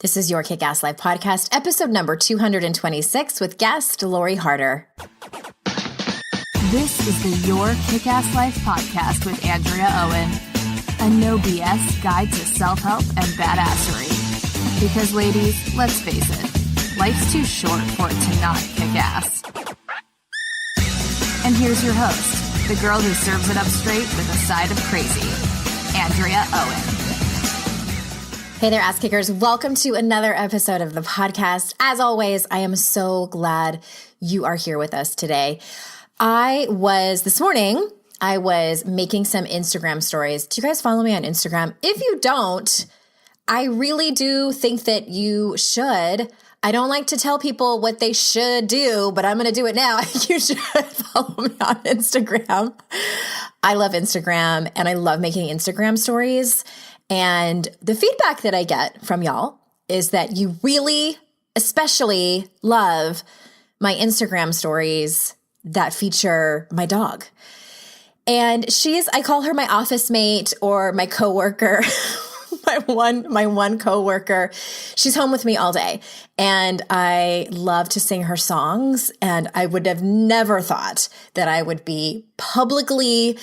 This is your Kick-Ass Life podcast, episode number 226 with guest Lori Harder. This is the Your Kick-Ass Life podcast with Andrea Owen, a no BS guide to self-help and badassery. Because ladies, let's face it, life's too short for it to not kick ass. And here's your host, the girl who serves it up straight with a side of crazy, Andrea Owen. Hey there, ass kickers. Welcome to another episode of the podcast. As always, I am so glad you are here with us today. This morning, I was making some Instagram stories. Do you guys follow me on Instagram? If you don't, I really do think that you should. I don't like to tell people what they should do, but I'm going to do it now. You should follow me on Instagram. I love Instagram and I love making Instagram stories. And the feedback that I get from y'all is that you really, especially love my Instagram stories that feature my dog. And I call her my office mate or my coworker, my one coworker. She's home with me all day. And I love to sing her songs. And I would have never thought that I would be publicly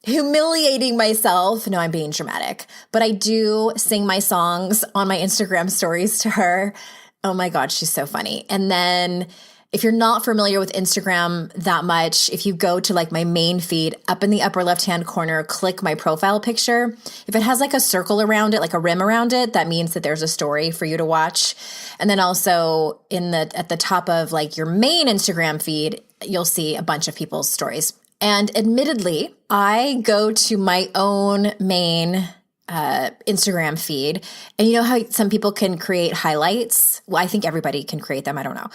humiliating myself. No, I'm being dramatic, but I do sing my songs on my Instagram stories to her. Oh my God, she's so funny. And then if you're not familiar with Instagram that much, if you go to like my main feed up in the upper left-hand corner, click my profile picture. If it has like a circle around it, like a rim around it, that means that there's a story for you to watch. And then also at the top of like your main Instagram feed, you'll see a bunch of people's stories. And admittedly, I go to my own main Instagram feed. And you know how some people can create highlights? Well, I think everybody can create them. I don't know.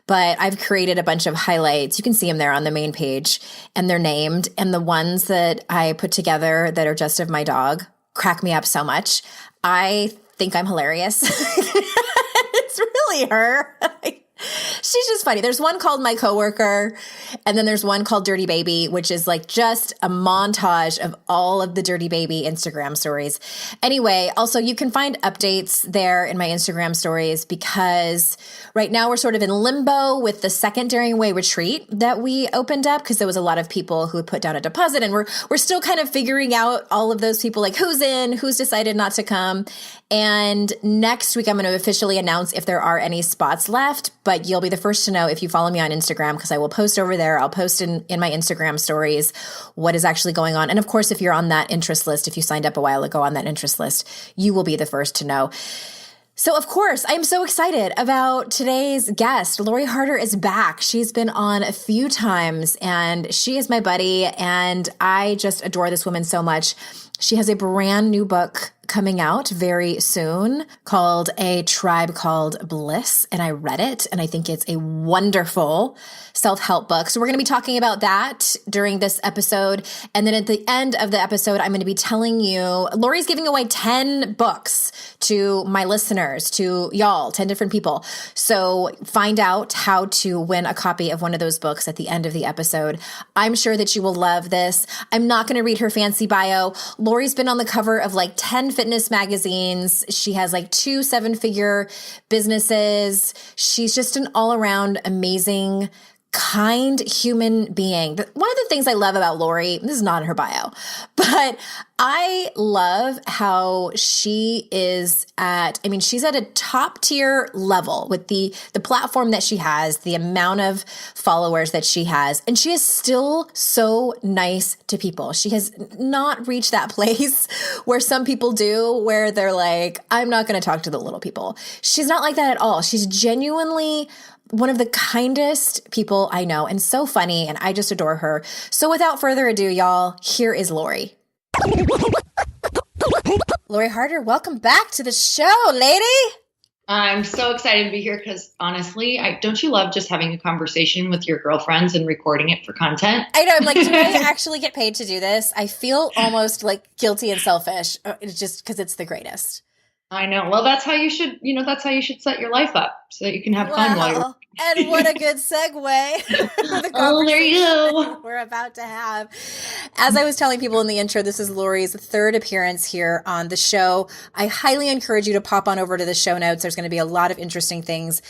But I've created a bunch of highlights. You can see them there on the main page and they're named. And the ones that I put together that are just of my dog crack me up so much. I think I'm hilarious. It's really her. She's just funny. There's one called My Coworker, and then there's one called Dirty Baby, which is like just a montage of all of the Dirty Baby Instagram stories. Anyway, also you can find updates there in my Instagram stories because right now we're sort of in limbo with the second Daring Away retreat that we opened up because there was a lot of people who had put down a deposit, and we're still kind of figuring out all of those people, like who's in, who's decided not to come. And next week I'm going to officially announce if there are any spots left, but you'll be the first to know if you follow me on Instagram because I will post over there. I'll post in my Instagram stories what is actually going on. And of course, if you're on that interest list, if you signed up a while ago on that interest list, you will be the first to know. So of course, I'm so excited about today's guest. Lori Harder is back. She's been on a few times and she is my buddy and I just adore this woman so much. She has a brand new book coming out very soon called A Tribe Called Bliss. And I read it and I think it's a wonderful self-help book. So we're going to be talking about that during this episode. And then at the end of the episode, I'm going to be telling you, Lori's giving away 10 books to my listeners, to y'all, 10 different people. So find out how to win a copy of one of those books at the end of the episode. I'm sure that you will love this. I'm not going to read her fancy bio. Lori's been on the cover of like 10 fitness magazines. She has like 2 7-figure businesses. She's just an all-around amazing, kind human being. One of the things I love about Lori, this is not in her bio, but I love how she is she's at a top tier level with the platform that she has, the amount of followers that she has, and she is still so nice to people. She has not reached that place where some people do, where they're like, I'm not going to talk to the little people. She's not like that at all. She's genuinely one of the kindest people I know and so funny, and I just adore her. So without further ado, y'all, here is Lori. Lori Harder, welcome back to the show, lady. I'm so excited to be here because honestly, don't you love just having a conversation with your girlfriends and recording it for content? I know. I'm like, do I actually get paid to do this? I feel almost like guilty and selfish. It's just because it's the greatest. I know. Well, that's how you should set your life up so that you can have fun while you're And what a good segue for the Oh, there you conversation go. we're about to have. As I was telling people in the intro, this is Lori's third appearance here on the show. I highly encourage you to pop on over to the show notes. There's going to be a lot of interesting things,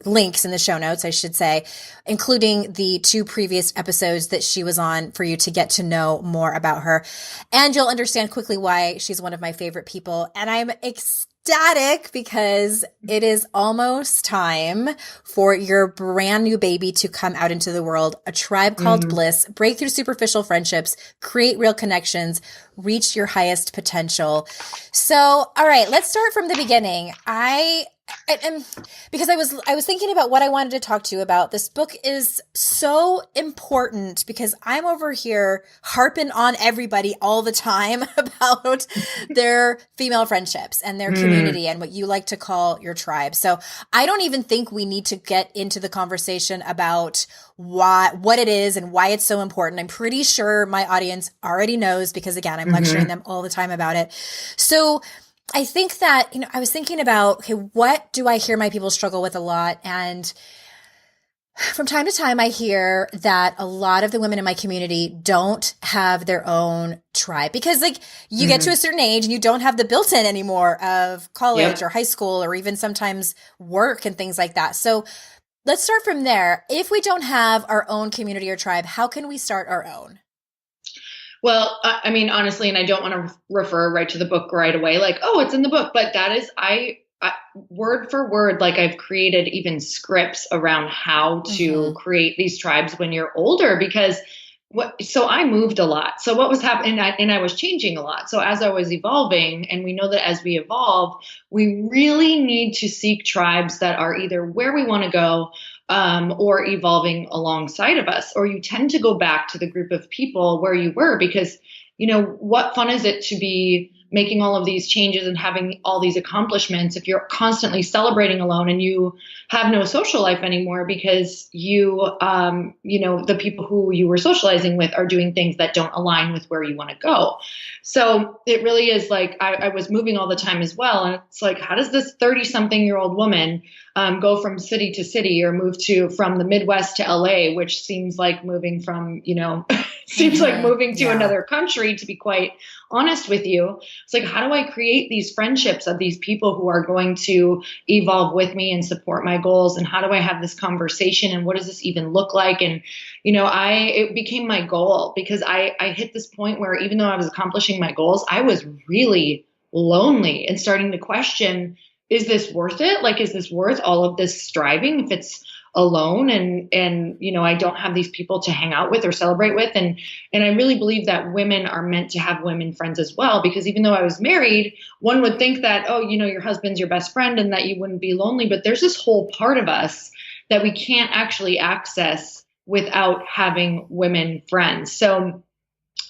links in the show notes, I should say, including the 2 previous episodes that she was on for you to get to know more about her. And you'll understand quickly why she's one of my favorite people. And I'm ecstatic because it is almost time for your brand new baby to come out into the world. A Tribe Called Bliss, break through superficial friendships, create real connections, reach your highest potential. So, all right, let's start from the beginning. And because I was thinking about what I wanted to talk to you about. This book is so important because I'm over here harping on everybody all the time about their female friendships and their community and what you like to call your tribe. So I don't even think we need to get into the conversation about what it is and why it's so important. I'm pretty sure my audience already knows because, again, I'm lecturing them all the time about it. So I think that, I was thinking about, okay, what do I hear my people struggle with a lot? And from time to time, I hear that a lot of the women in my community don't have their own tribe because you get to a certain age and you don't have the built-in anymore of college or high school or even sometimes work and things like that. So let's start from there. If we don't have our own community or tribe, how can we start our own? Well, I mean, honestly, and I don't want to refer right to the book right away, like, oh, it's in the book, but that is, I word for word, like I've created even scripts around how to create these tribes when you're older, because so I moved a lot. So what was happening, and I was changing a lot. So as I was evolving, and we know that as we evolve, we really need to seek tribes that are either where we want to go, or evolving alongside of us, or you tend to go back to the group of people where you were, because, what fun is it to be making all of these changes and having all these accomplishments if you're constantly celebrating alone and you have no social life anymore because the people who you were socializing with are doing things that don't align with where you want to go. So it really is like, I was moving all the time as well. And it's like, how does this 30-something-year-old woman go from city to city or move from the Midwest to LA, which seems like moving from, seems like moving to another country, to be quite honest with you. It's like, how do I create these friendships of these people who are going to evolve with me and support my goals? And how do I have this conversation? And what does this even look like? And, it became my goal, because I hit this point where even though I was accomplishing my goals, I was really lonely and starting to question, is this worth it? Like, is this worth all of this striving if it's alone and I don't have these people to hang out with or celebrate with? And I really believe that women are meant to have women friends as well, because even though I was married, one would think that, your husband's your best friend and that you wouldn't be lonely. But there's this whole part of us that we can't actually access without having women friends. So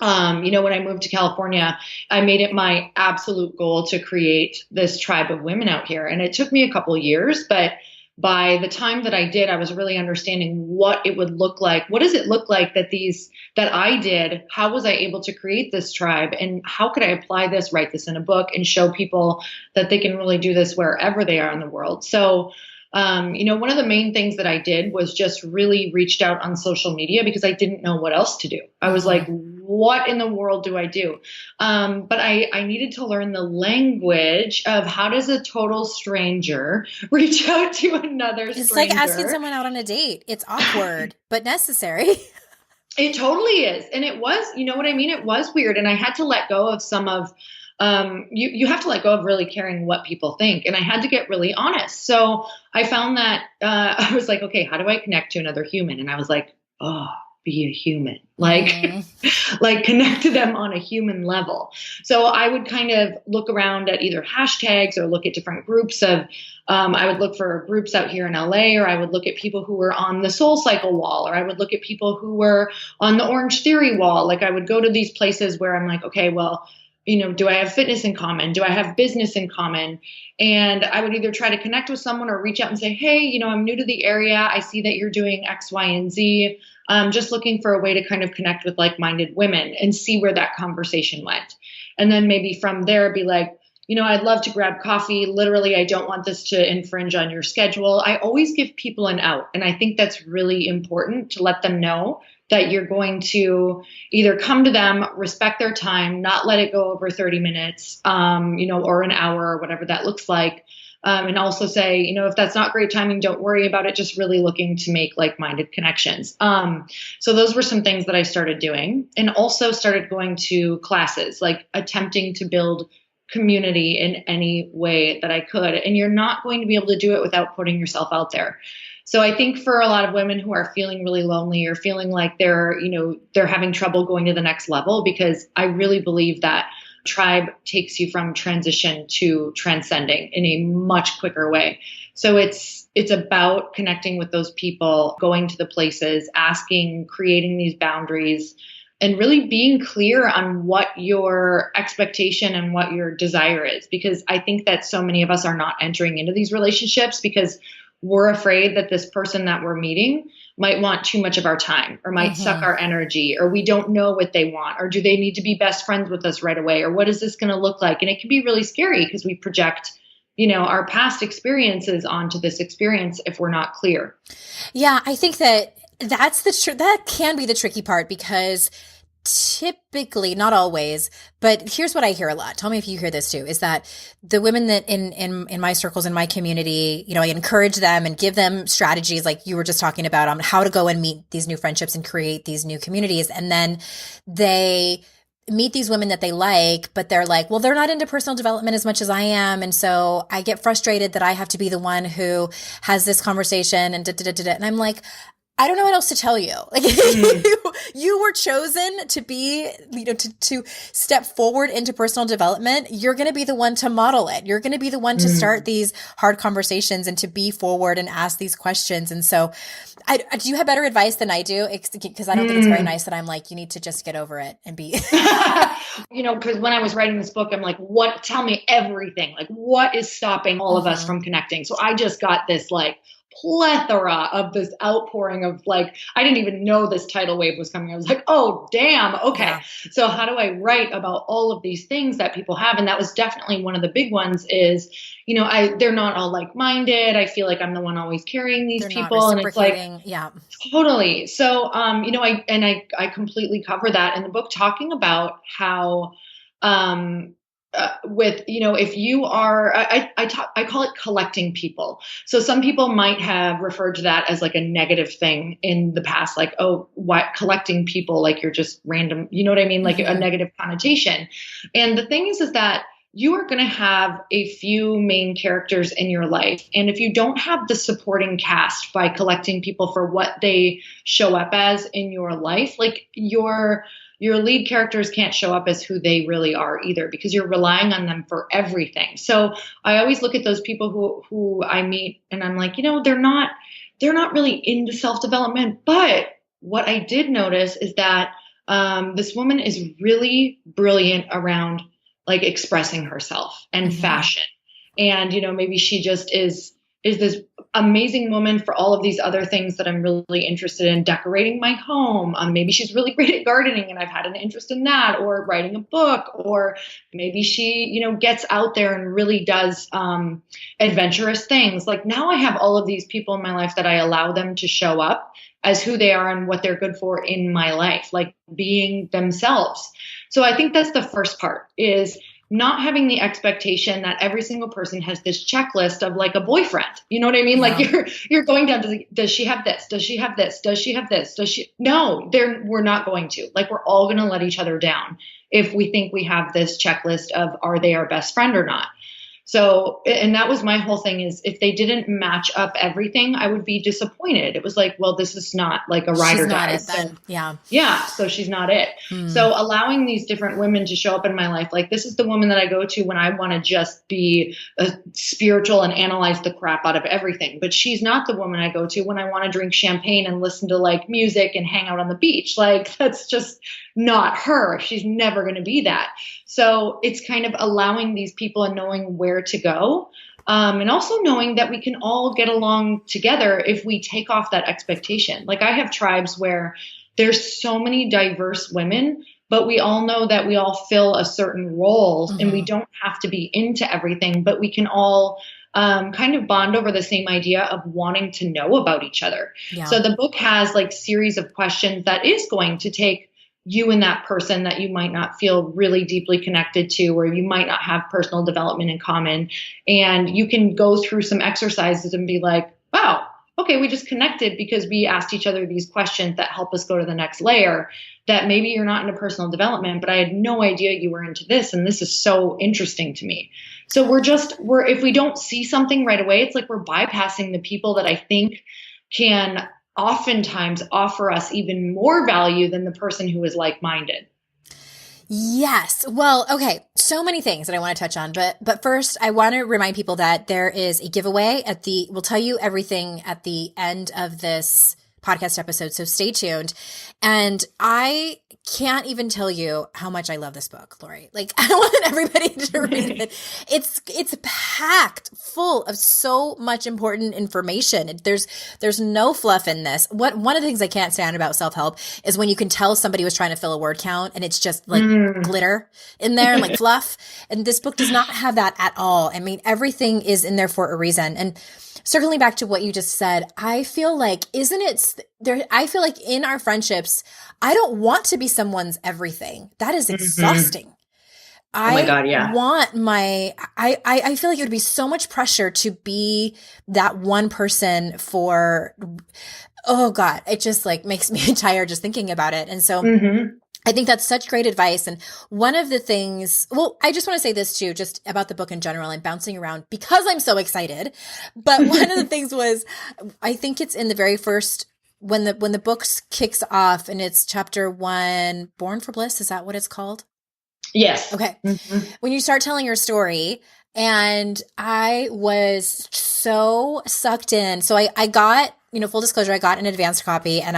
when I moved to California, I made it my absolute goal to create this tribe of women out here. And it took me a couple of years, but by the time that I did, I was really understanding what it would look like. What does it look like that I did? How was I able to create this tribe? And how could I apply this, write this in a book, and show people that they can really do this wherever they are in the world? So one of the main things that I did was just really reached out on social media because I didn't know what else to do. I was like, what in the world do I do? But I needed to learn the language of how does a total stranger reach out to another stranger. It's like asking someone out on a date. It's awkward, but necessary. It totally is. And it was, you know what I mean? It was weird. And I had to let go of some of you have to let go of really caring what people think. And I had to get really honest. So I found that I was like, okay, how do I connect to another human? And I was like, be a human, like connect to them on a human level. So I would kind of look around at either hashtags or look at different groups of, I would look for groups out here in LA, or I would look at people who were on the Soul Cycle wall, or I would look at people who were on the Orange Theory wall. Like I would go to these places where I'm like, okay, well, do I have fitness in common? Do I have business in common? And I would either try to connect with someone or reach out and say, hey, I'm new to the area. I see that you're doing X, Y, and Z. Just looking for a way to kind of connect with like-minded women and see where that conversation went. And then maybe from there be like, I'd love to grab coffee. Literally, I don't want this to infringe on your schedule. I always give people an out. And I think that's really important to let them know that you're going to either come to them, respect their time, not let it go over 30 minutes, or an hour or whatever that looks like. And also say, if that's not great timing, don't worry about it. Just really looking to make like-minded connections. So those were some things that I started doing, and also started going to classes, like attempting to build community in any way that I could. And you're not going to be able to do it without putting yourself out there. So I think for a lot of women who are feeling really lonely or feeling like they're having trouble going to the next level, because I really believe that Tribe takes you from transition to transcending in a much quicker way. So it's about connecting with those people, going to the places, asking, creating these boundaries, and really being clear on what your expectation and what your desire is. Because I think that so many of us are not entering into these relationships because we're afraid that this person that we're meeting might want too much of our time, or might suck our energy, or we don't know what they want, or do they need to be best friends with us right away, or what is this going to look like? And it can be really scary because we project, our past experiences onto this experience if we're not clear. Yeah, I think that that can be the tricky part, because typically, not always, but here's what I hear a lot. Tell me if you hear this too, is that the women that in my circles, in my community, I encourage them and give them strategies like you were just talking about on how to go and meet these new friendships and create these new communities. And then they meet these women that they like, but they're like, well, they're not into personal development as much as I am. And so I get frustrated that I have to be the one who has this conversation and And I'm like, I don't know what else to tell you. Like you were chosen to be, to step forward into personal development. You're going to be the one to model it. You're going to be the one to start these hard conversations and to be forward and ask these questions. And so do you have better advice than I do? Because I don't think it's very nice that I'm like, you need to just get over it and be, because when I was writing this book, I'm like, tell me everything. Like, what is stopping all of us from connecting? So I just got this like plethora of this outpouring of like, I didn't even know this tidal wave was coming. I was like, oh, damn. Okay. Yeah. So how do I write about all of these things that people have? And that was definitely one of the big ones is, they're not all like-minded. I feel like I'm the one always carrying these people. And it's like, yeah, totally. So, I completely cover that in the book, talking about how, if you are, I call it collecting people. So some people might have referred to that as like a negative thing in the past, like, oh, what, collecting people, like you're just random, you know what I mean? Like a negative connotation. And the thing is that you are going to have a few main characters in your life. And if you don't have the supporting cast by collecting people for what they show up as in your life, like your lead characters can't show up as who they really are either, because you're relying on them for everything. So I always look at those people who I meet and I'm like, they're not really into self-development. But what I did notice is that this woman is really brilliant around like expressing herself and fashion. And, maybe she just is this amazing woman for all of these other things that I'm really interested in, decorating my home. Maybe she's really great at gardening and I've had an interest in that, or writing a book, or maybe she, gets out there and really does adventurous things. Like now I have all of these people in my life that I allow them to show up as who they are and what they're good for in my life, like being themselves. So I think that's the first part, is not having the expectation that every single person has this checklist of like a boyfriend. You know what I mean? Yeah. Like you're going down to, does she have this? Does she have this? Does she have this? No, we're not going to. Like, we're all going to let each other down if we think we have this checklist of, are they our best friend or not? So, and that was my whole thing, is if they didn't match up everything, I would be disappointed. It was like, well, this is not like a ride or die. Yeah. So she's not it. So allowing these different women to show up in my life, like this is the woman that I go to when I want to just be spiritual and analyze the crap out of everything. But she's not the woman I go to when I want to drink champagne and listen to like music and hang out on the beach. Like, that's just not her. She's never going to be that. So it's kind of allowing these people and knowing where to go. And also knowing that we can all get along together if we take off that expectation. Like, I have tribes where there's so many diverse women but we all know that we all fill a certain roles and we don't have to be into everything, but we can all kind of bond over the same idea of wanting to know about each other. Yeah. So the book has like series of questions that is going to take you and that person that you might not feel really deeply connected to, or you might not have personal development in common. And you can go through some exercises and be like, wow, okay, we just connected because we asked each other these questions that help us go to the next layer, that maybe you're not into personal development, but I had no idea you were into this. And this is so interesting to me. So if we don't see something right away, it's like we're bypassing the people that I think can oftentimes offer us even more value than the person who is like-minded. Yes. Well, okay. So many things that I want to touch on, but first I want to remind people that there is a giveaway we'll tell you everything at the end of this podcast episode. So stay tuned. And I can't even tell you how much I love this book, Lori. Like, I want everybody to read it. It's packed full of so much important information. There's no fluff in this. One of the things I can't stand about self-help is when you can tell somebody was trying to fill a word count and it's just like glitter in there, like fluff. And this book does not have that at all. I mean, everything is in there for a reason. And circling back to what you just said, I feel like, I feel like in our friendships, I don't want to be someone's everything. That is exhausting. Oh my God, yeah. I feel like it would be so much pressure to be that one person for, oh God, it just like makes me tired just thinking about it. And so I think that's such great advice. And one of the things, well, I just want to say this too, just about the book in general. I'm bouncing around because I'm so excited. But one of the things was, I think it's in the very first, when the book kicks off and it's chapter 1, Born for Bliss. Is that what it's called? Yes. Okay. When you start telling your story, and I was so sucked in. So I got, full disclosure, I got an advanced copy, and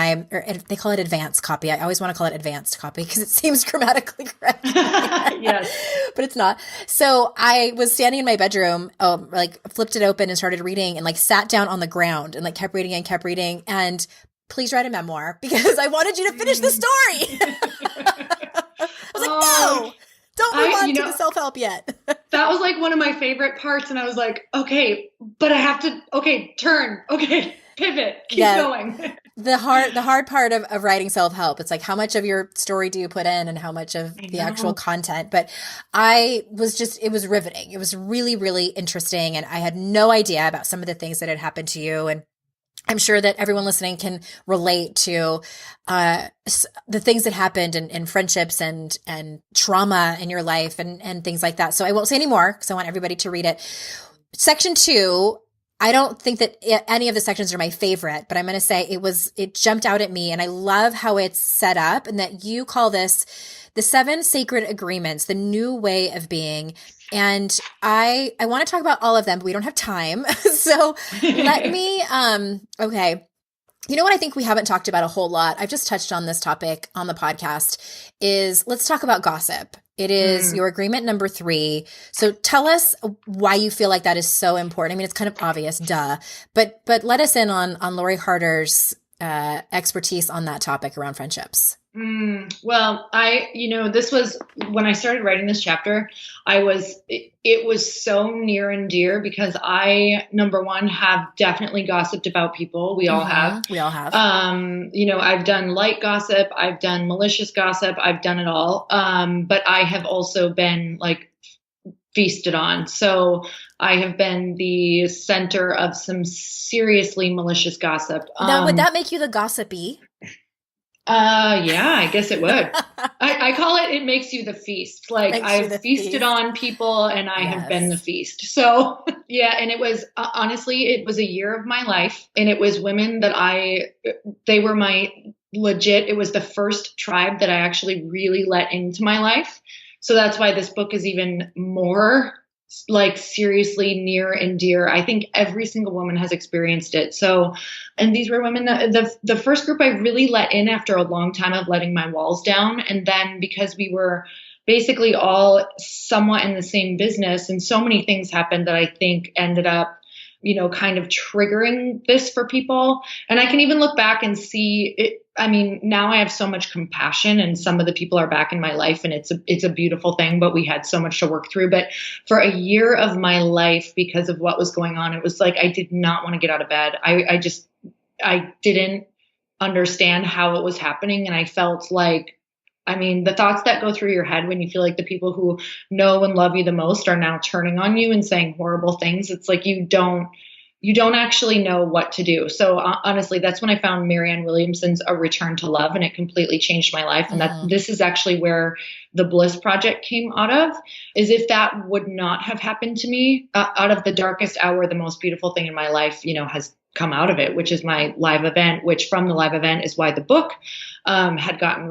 they call it advanced copy. I always want to call it advanced copy because it seems grammatically correct. Yes. But it's not. So I was standing in my bedroom, flipped it open and started reading, and like sat down on the ground and like kept reading. And please write a memoir because I wanted you to finish the story. I was like, no. Don't move on to the self-help yet. That was like one of my favorite parts. And I was like, okay, but I have to, turn. Okay, pivot, keep going. The hard part of writing self-help, it's like how much of your story do you put in and how much of the actual content. But it was riveting. It was really, really interesting. And I had no idea about some of the things that had happened to you. And I'm sure that everyone listening can relate to the things that happened in friendships and trauma in your life and things like that. So I won't say any more because I want everybody to read it. Section 2, I don't think that any of the sections are my favorite, but I'm going to say it jumped out at me, and I love how it's set up, and that you call this the 7 sacred agreements, the new way of being. And I want to talk about all of them, but we don't have time. So let me, okay. You know what I think we haven't talked about a whole lot? I've just touched on this topic on the podcast is let's talk about gossip. It is your agreement number 3. So tell us why you feel like that is so important. I mean, it's kind of obvious, duh, but let us in on Lori Harder's expertise on that topic around friendships. Well, this was when I started writing this chapter, it was so near and dear because I, number one, have definitely gossiped about people. We all have. We all have. I've done light gossip. I've done malicious gossip. I've done it all. But I have also been like feasted on. So I have been the center of some seriously malicious gossip. Now, would that make you the gossipy? Yeah, I guess it would. I call it makes you the feast. Like I've feasted on people and I have been the feast. So yeah. And it was, honestly, it was a year of my life, and it was women that they were my legit, it was the first tribe that I actually really let into my life. So that's why this book is even more like seriously near and dear. I think every single woman has experienced it. So, and these were women that the first group I really let in after a long time of letting my walls down. And then because we were basically all somewhat in the same business and so many things happened that I think ended up kind of triggering this for people. And I can even look back and see it. I mean, now I have so much compassion and some of the people are back in my life and it's a beautiful thing, but we had so much to work through. But for a year of my life, because of what was going on, it was like, I did not want to get out of bed. I didn't understand how it was happening. And I felt like, I mean, the thoughts that go through your head when you feel like the people who know and love you the most are now turning on you and saying horrible things. It's like, you don't actually know what to do. So honestly, that's when I found Marianne Williamson's A Return to Love, and it completely changed my life. And that this is actually where the Bliss Project came out of, is if that would not have happened to me, out of the darkest hour, the most beautiful thing in my life, has come out of it, which is my live event, which from the live event is why the book had gotten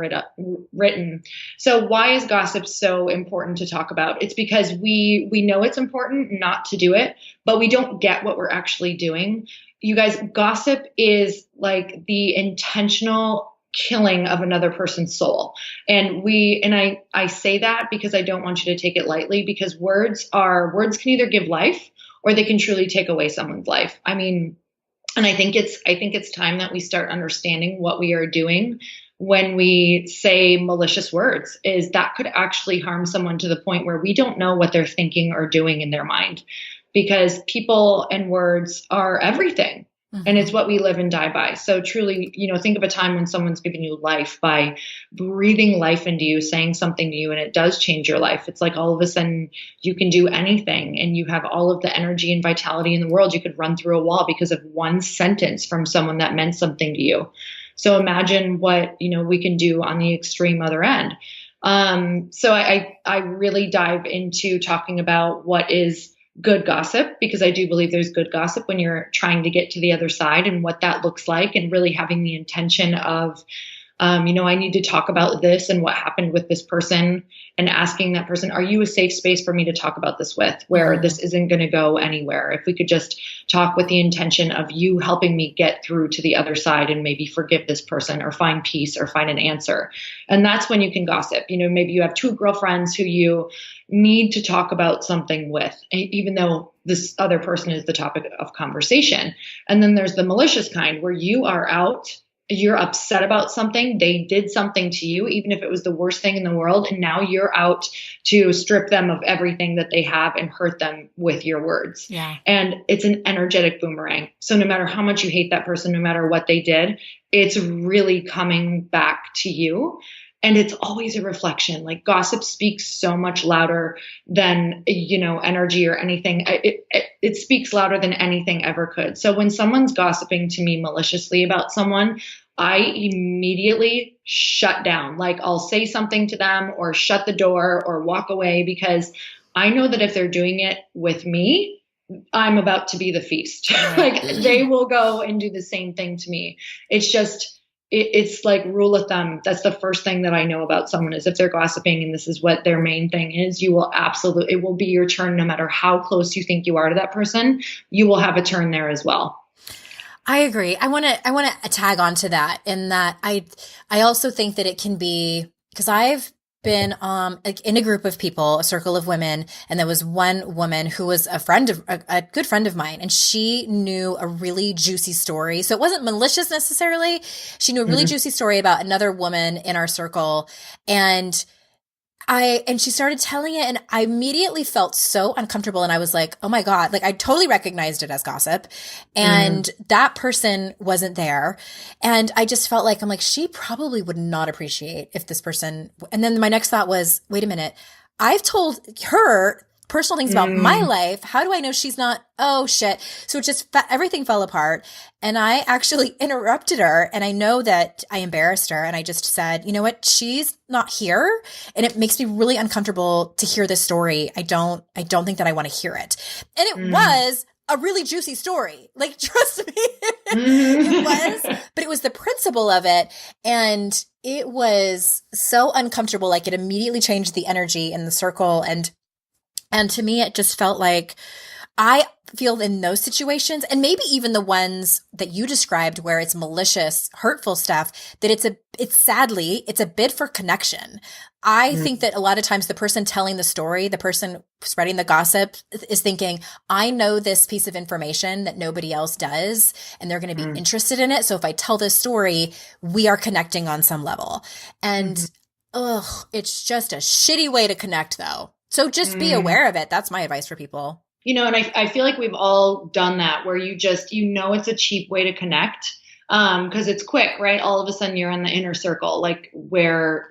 written. So why is gossip so important to talk about? It's because we know it's important not to do it, but we don't get what we're actually doing. You guys, gossip is like the intentional killing of another person's soul. And I say that because I don't want you to take it lightly, because words can either give life or they can truly take away someone's life. I mean, and I think it's time that we start understanding what we are doing when we say malicious words, is that could actually harm someone to the point where we don't know what they're thinking or doing in their mind, because people and words are everything. And it's what we live and die by. So truly, think of a time when someone's given you life by breathing life into you, saying something to you, and it does change your life. It's like all of a sudden you can do anything and you have all of the energy and vitality in the world. You could run through a wall because of one sentence from someone that meant something to you. So imagine what, we can do on the extreme other end. So I really dive into talking about what is good gossip, because I do believe there's good gossip when you're trying to get to the other side, and what that looks like, and really having the intention of, I need to talk about this and what happened with this person, and asking that person, are you a safe space for me to talk about this with, where this isn't going to go anywhere? If we could just talk with the intention of you helping me get through to the other side and maybe forgive this person or find peace or find an answer. And that's when you can gossip. Maybe you have two girlfriends who you need to talk about something with, even though this other person is the topic of conversation. And then there's the malicious kind, where you are out, you're upset about something, they did something to you, even if it was the worst thing in the world, and now you're out to strip them of everything that they have and hurt them with your words. Yeah. And it's an energetic boomerang. So no matter how much you hate that person, no matter what they did, it's really coming back to you. And it's always a reflection. Like, gossip speaks so much louder than, energy or anything. It speaks louder than anything ever could. So when someone's gossiping to me maliciously about someone, I immediately shut down. Like, I'll say something to them or shut the door or walk away, because I know that if they're doing it with me, I'm about to be the feast. Like, they will go and do the same thing to me. It's just, it's like rule of thumb. That's the first thing that I know about someone, is if they're gossiping and this is what their main thing is, it will be your turn. No matter how close you think you are to that person, you will have a turn there as well. I agree. I want to tag on to that, in that I also think that it can be, because I've been in a group of people, a circle of women, and there was one woman who was a good friend of mine, and she knew a really juicy story. So it wasn't malicious necessarily. She knew a really juicy story about another woman in our circle, and she started telling it, and I immediately felt so uncomfortable. And I was like, oh my God, like I totally recognized it as gossip, and that person wasn't there. And I just felt like, I'm like, she probably would not appreciate if this person, and then my next thought was, wait a minute, I've told her personal things about my life. How do I know she's not? Oh shit. So it just, everything fell apart. And I actually interrupted her, and I know that I embarrassed her. And I just said, you know what? She's not here. And it makes me really uncomfortable to hear this story. I don't think that I want to hear it. And it was a really juicy story. Like, trust me, it was, but it was the principle of it. And it was so uncomfortable. Like, it immediately changed the energy in the circle. And to me, it just felt like I feel in those situations, and maybe even the ones that you described where it's malicious, hurtful stuff, that it's sadly, it's a bid for connection. I think that a lot of times the person telling the story, the person spreading the gossip is thinking, I know this piece of information that nobody else does, and they're going to be interested in it. So if I tell this story, we are connecting on some level. And it's just a shitty way to connect though. So just be aware of it. That's my advice for people. And I feel like we've all done that where it's a cheap way to connect. Cause it's quick, right? All of a sudden you're in the inner circle, like where,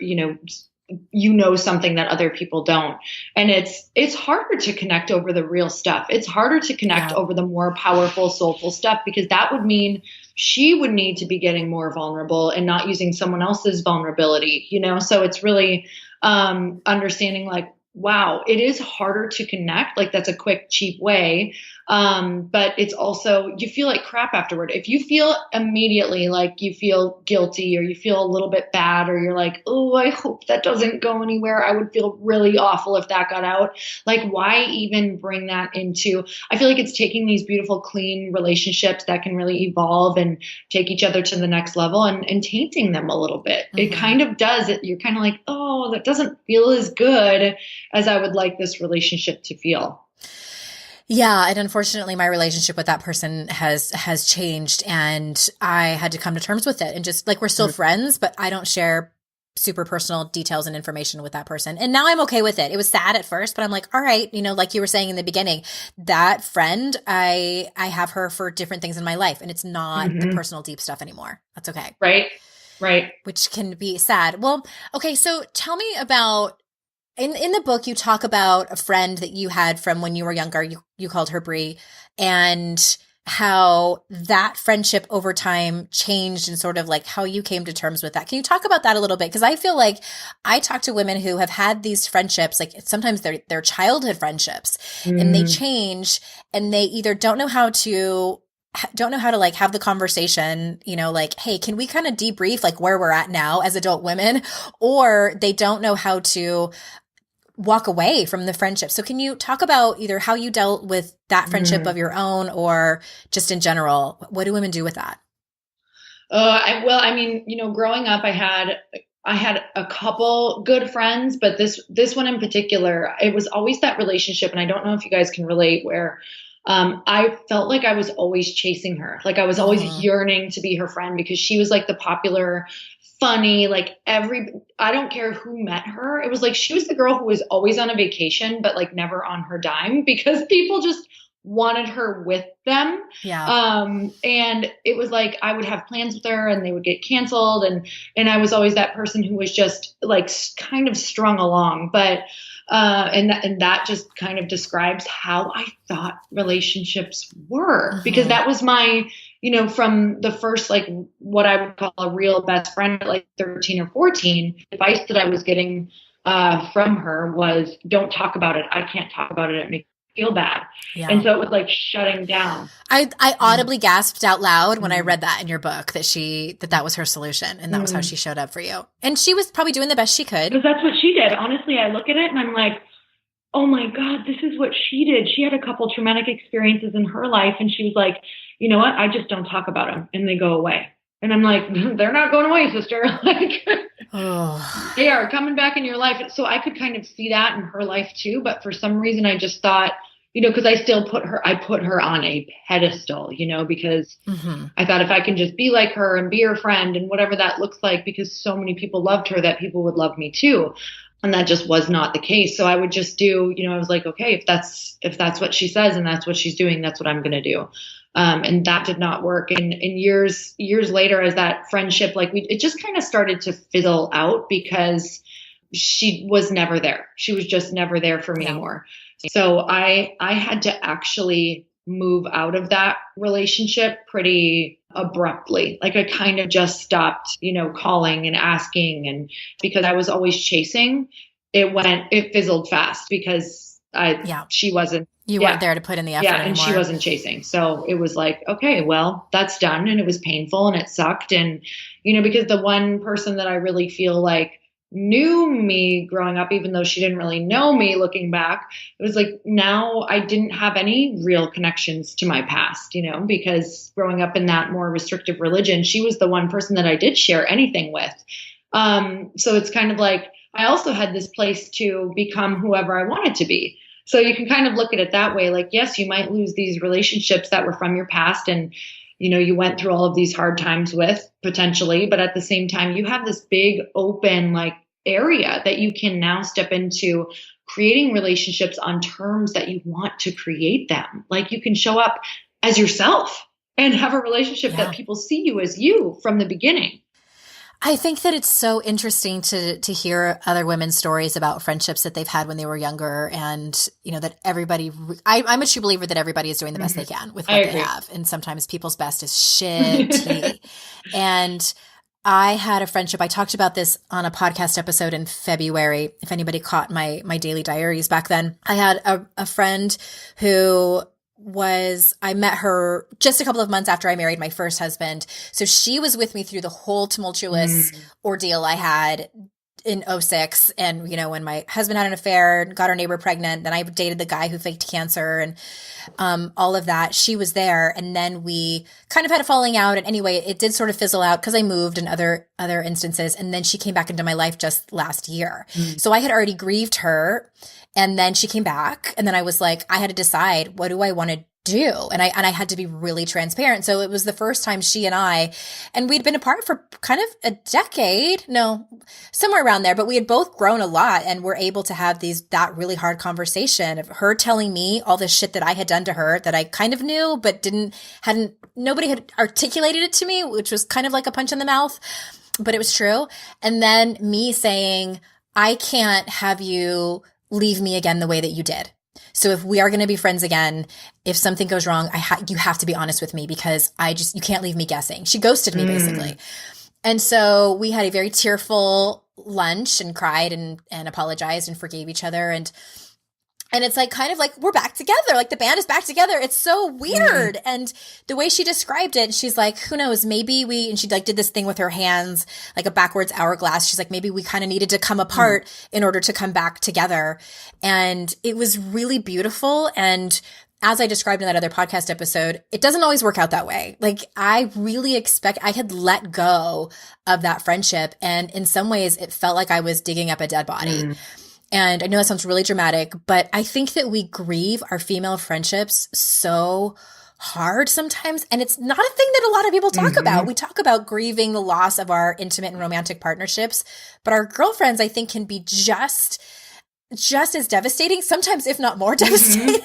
something that other people don't. And it's harder to connect over the real stuff. It's harder to connect over the more powerful, soulful stuff, because that would mean she would need to be getting more vulnerable and not using someone else's vulnerability, So it's really, understanding like, wow, it is harder to connect. Like that's a quick, cheap way. But it's also, you feel like crap afterward. If you feel immediately like you feel guilty or you feel a little bit bad, or you're like, oh, I hope that doesn't go anywhere. I would feel really awful if that got out. Like, why even bring that into, I feel like it's taking these beautiful, clean relationships that can really evolve and take each other to the next level and tainting them a little bit. It kind of does it. You're kind of like, oh, that doesn't feel as good as I would like this relationship to feel. Yeah. And unfortunately, my relationship with that person has changed, and I had to come to terms with it. And just like, we're still friends, but I don't share super personal details and information with that person. And now I'm okay with it. It was sad at first, but I'm like, all right, like you were saying in the beginning, that friend, I have her for different things in my life, and it's not the personal deep stuff anymore. That's okay. Right. Which can be sad. Well, okay. So tell me about, in the book, you talk about a friend that you had from when you were younger. You called her Bree, and how that friendship over time changed, and sort of like how you came to terms with that. Can you talk about that a little bit? Because I feel like I talk to women who have had these friendships, like sometimes they're childhood friendships, and they change, and they either don't know how to like have the conversation, like, hey, can we kind of debrief like where we're at now as adult women, or they don't know how to walk away from the friendship. So can you talk about either how you dealt with that friendship of your own, or just in general, what do women do with that? Growing up, I had a couple good friends, but this one in particular, it was always that relationship. And I don't know if you guys can relate, where I felt like I was always chasing her. Like I was always yearning to be her friend, because she was like the popular, funny, like I don't care who met her. It was like, she was the girl who was always on a vacation, but like never on her dime, because people just wanted her with them. Yeah. And it was like, I would have plans with her and they would get canceled. And I was always that person who was just like kind of strung along, but and that just kind of describes how I thought relationships were, because that was my, from the first, like what I would call a real best friend at like 13 or 14, advice that I was getting from her was, don't talk about it. I can't talk about it. It makes me feel bad. Yeah. And so it was like shutting down. I audibly gasped out loud when I read that in your book, that was her solution, and that was how she showed up for you. And she was probably doing the best she could. Because that's what she did. Honestly, I look at it and I'm like, oh my God, this is what she did. She had a couple traumatic experiences in her life, and she was like, you know what? I just don't talk about them, and they go away. And I'm like, they're not going away, sister. Like, they are coming back in your life. So I could kind of see that in her life too. But for some reason, I just thought, because I still put her on a pedestal, because I thought if I can just be like her and be her friend and whatever that looks like, because so many people loved her, that people would love me too. And that just was not the case. So I would just do, I was like, okay, if that's what she says and that's what she's doing, that's what I'm going to do. And that did not work. And years later, as that friendship, it just kind of started to fizzle out, because she was never there. She was just never there for me anymore. So I had to actually move out of that relationship pretty abruptly. Like I kind of just stopped, calling and asking. And because I was always chasing, it fizzled fast, because she wasn't. You weren't there to put in the effort anymore. And she wasn't chasing. So it was like, okay, well, that's done. And it was painful and it sucked. And, because the one person that I really feel like knew me growing up, even though she didn't really know me looking back, it was like now I didn't have any real connections to my past, because growing up in that more restrictive religion, she was the one person that I did share anything with. So it's kind of like I also had this place to become whoever I wanted to be. So you can kind of look at it that way. Like, yes, you might lose these relationships that were from your past and you went through all of these hard times with potentially, but at the same time, you have this big open like area that you can now step into creating relationships on terms that you want to create them. Like you can show up as yourself and have a relationship that people see you as you from the beginning. I think that it's so interesting to hear other women's stories about friendships that they've had when they were younger, and that everybody. I'm a true believer that everybody is doing the best they can with what they have, and sometimes people's best is shitty. And I had a friendship. I talked about this on a podcast episode in February. If anybody caught my daily diaries back then, I had a friend who I met her just a couple of months after I married my first husband. So she was with me through the whole tumultuous ordeal I had in 2006. And, when my husband had an affair, got our neighbor pregnant, then I dated the guy who faked cancer and all of that. She was there. And then we kind of had a falling out. And anyway, it did sort of fizzle out because I moved and other instances. And then she came back into my life just last year. So I had already grieved her. And then she came back, and then I was like, I had to decide, what do I want to do? And I had to be really transparent. So it was the first time she and we'd been apart for kind of a decade, somewhere around there, but we had both grown a lot and were able to have that really hard conversation of her telling me all the shit that I had done to her that I kind of knew, but nobody had articulated it to me, which was kind of like a punch in the mouth, but it was true. And then me saying, I can't have you leave me again the way that you did. So if we are going to be friends again, if something goes wrong, you have to be honest with me because you can't leave me guessing. She ghosted me basically. And so we had a very tearful lunch and cried and apologized and forgave each other. And it's like, kind of like, we're back together. Like the band is back together. It's so weird. And the way she described it, she's like, who knows, maybe and she like did this thing with her hands, like a backwards hourglass. She's like, maybe we kind of needed to come apart in order to come back together. And it was really beautiful. And as I described in that other podcast episode, it doesn't always work out that way. Like I had let go of that friendship. And in some ways it felt like I was digging up a dead body. And I know that sounds really dramatic, but I think that we grieve our female friendships so hard sometimes. And it's not a thing that a lot of people talk about. We talk about grieving the loss of our intimate and romantic partnerships, but our girlfriends, I think, can be just as devastating, sometimes if not more devastating,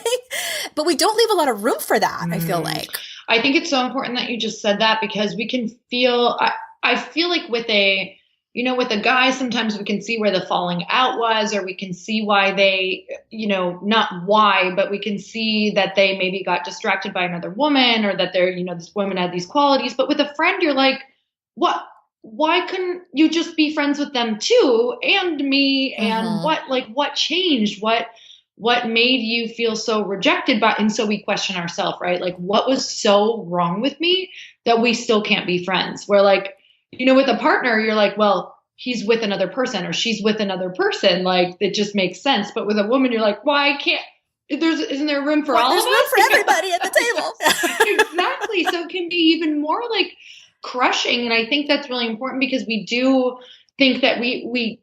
but we don't leave a lot of room for that, I feel like. I think it's so important that you just said that because we can feel, I feel like with a guy, sometimes we can see where the falling out was, or we can see why they, not why, but we can see that they maybe got distracted by another woman or that they're, this woman had these qualities. But with a friend, you're like, what? Why couldn't you just be friends with them too? And me? And what changed? What made you feel so rejected by? And so we question ourselves, right? Like, what was so wrong with me that we still can't be friends? We're like, with a partner, you're like, well, he's with another person or she's with another person. Like, it just makes sense. But with a woman, you're like, why can't, isn't there room for all of us? There's room for everybody at the table. Exactly. So it can be even more like crushing. And I think that's really important because we do think that we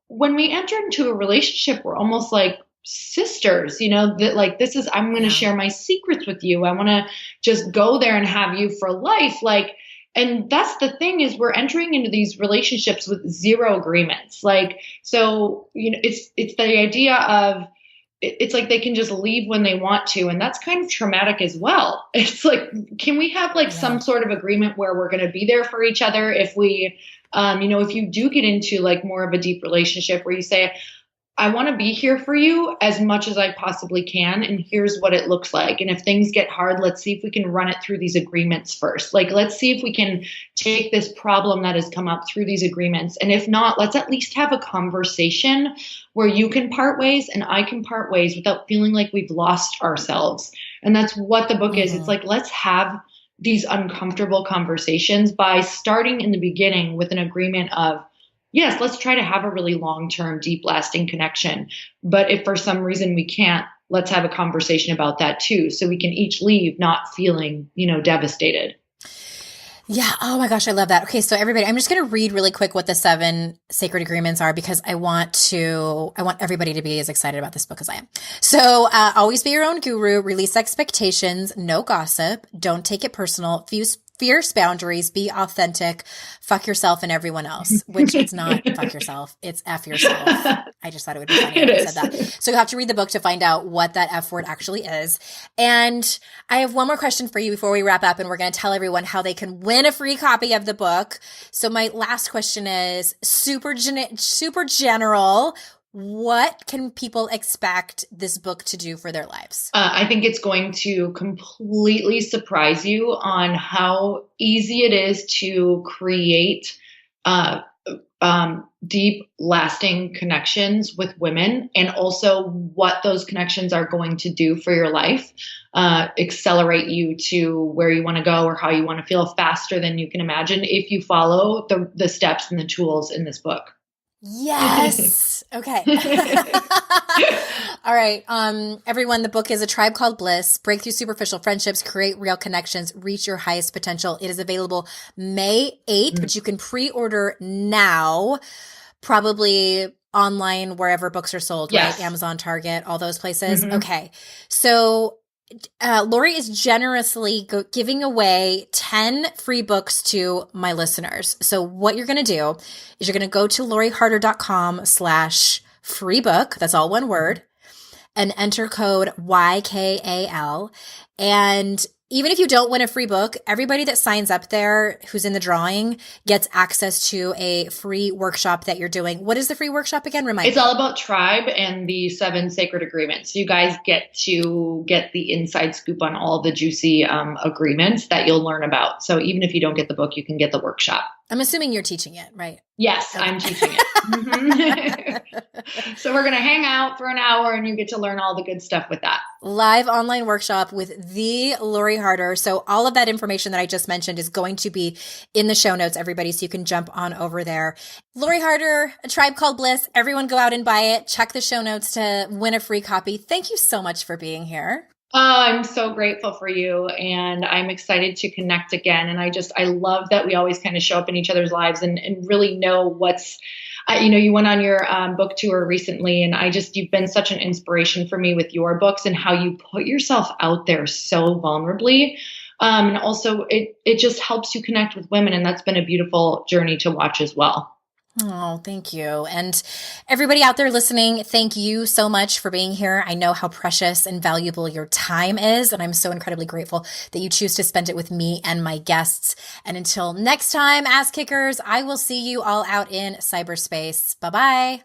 when we enter into a relationship, we're almost like sisters, that like, I'm going to share my secrets with you. I want to just go there and have you for life. Like, and that's the thing is we're entering into these relationships with zero agreements. Like, so, it's the idea of, it's like they can just leave when they want to. And that's kind of traumatic as well. It's like, can we have like some sort of agreement where we're going to be there for each other? If we, if you do get into like more of a deep relationship where you say, I want to be here for you as much as I possibly can. And here's what it looks like. And if things get hard, let's see if we can run it through these agreements first. Like, let's see if we can take this problem that has come up through these agreements. And if not, let's at least have a conversation where you can part ways and I can part ways without feeling like we've lost ourselves. And that's what the book is. It's like, let's have these uncomfortable conversations by starting in the beginning with an agreement of, yes, let's try to have a really long-term, deep lasting connection. But if for some reason we can't, let's have a conversation about that too. So we can each leave not feeling, devastated. Yeah. Oh my gosh. I love that. Okay. So everybody, I'm just going to read really quick what the 7 sacred agreements are because I want everybody to be as excited about this book as I am. So, always be your own guru, release expectations, no gossip, don't take it personal, fierce boundaries, be authentic, fuck yourself and everyone else, which it's not fuck yourself. It's F yourself. I just thought it would be funny if I said that. So you have to read the book to find out what that F word actually is. And I have one more question for you before we wrap up, and we're going to tell everyone how they can win a free copy of the book. So my last question is super general. What can people expect this book to do for their lives? I think it's going to completely surprise you on how easy it is to create deep, lasting connections with women, and also what those connections are going to do for your life, accelerate you to where you want to go or how you want to feel faster than you can imagine if you follow the steps and the tools in this book. Yes. Okay. All right. Everyone, the book is A Tribe Called Bliss, Break Through Superficial Friendships, Create Real Connections, Reach Your Highest Potential. It is available May 8th, but you can pre-order now, probably online, wherever books are sold, yes. Right? Amazon, Target, all those places. Mm-hmm. Okay. So Lori is generously giving away 10 free books to my listeners. So what you're going to do is you're going to go to loriharder.com/free book. That's all one word, and enter code YKAL. And even if you don't win a free book, everybody that signs up there who's in the drawing gets access to a free workshop that you're doing. What is the free workshop again? Remind me. It's all about tribe and the 7 sacred agreements. So you guys get to get the inside scoop on all the juicy agreements that you'll learn about. So even if you don't get the book, you can get the workshop. I'm assuming you're teaching it, right? Yes, okay. I'm teaching it. Mm-hmm. So we're going to hang out for an hour and you get to learn all the good stuff with that. Live online workshop with the Lori Harder. So all of that information that I just mentioned is going to be in the show notes, everybody, so you can jump on over there. Lori Harder, A Tribe Called Bliss. Everyone go out and buy it. Check the show notes to win a free copy. Thank you so much for being here. Oh, I'm so grateful for you, and I'm excited to connect again. And I love that we always kind of show up in each other's lives and really know what's, you went on your book tour recently, and you've been such an inspiration for me with your books and how you put yourself out there so vulnerably. And also it just helps you connect with women. And that's been a beautiful journey to watch as well. Oh, thank you. And everybody out there listening, thank you so much for being here. I know how precious and valuable your time is, and I'm so incredibly grateful that you choose to spend it with me and my guests. And until next time, ass kickers, I will see you all out in cyberspace. Bye-bye.